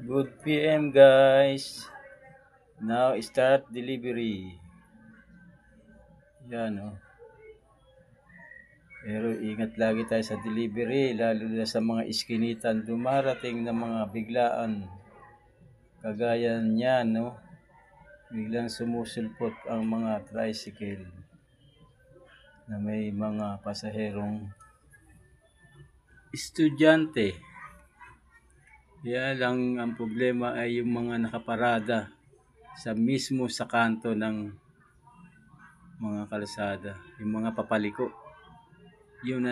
Good PM guys. Now start delivery. Yan oh. Pero ingat lagi tayo sa delivery, lalo na sa mga iskinitan dumarating na mga biglaan. Kagaya niyan, no? Biglang sumusulpot ang mga tricycle na may mga pasaherong estudyante. Kaya lang ang problema ay yung mga nakaparada mismo sa kanto ng mga kalsada, yung mga papaliko. Yun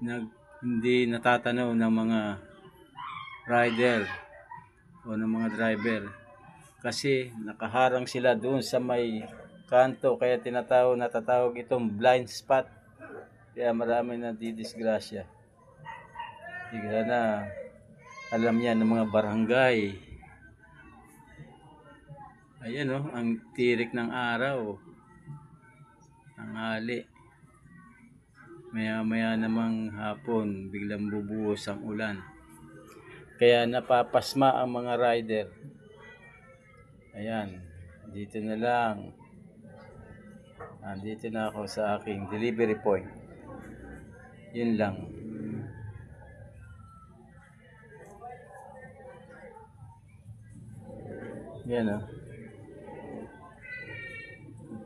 na hindi natatanaw ng mga rider o ng mga driver kasi nakaharang sila doon sa may kanto, kaya natatawag itong blind spot. Kaya marami na didisgrasya. Hindi na alam yan ng mga barangay. Ayan oh, ang tirik ng araw. Tanghali. Maya-maya namang hapon, biglang bubuhos ang ulan. Kaya napapasma ang mga rider. Ayan, dito na lang. Andito na ako sa aking delivery point. Yun lang. Yan o.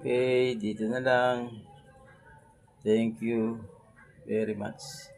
Okay, dito na lang. Thank you very much.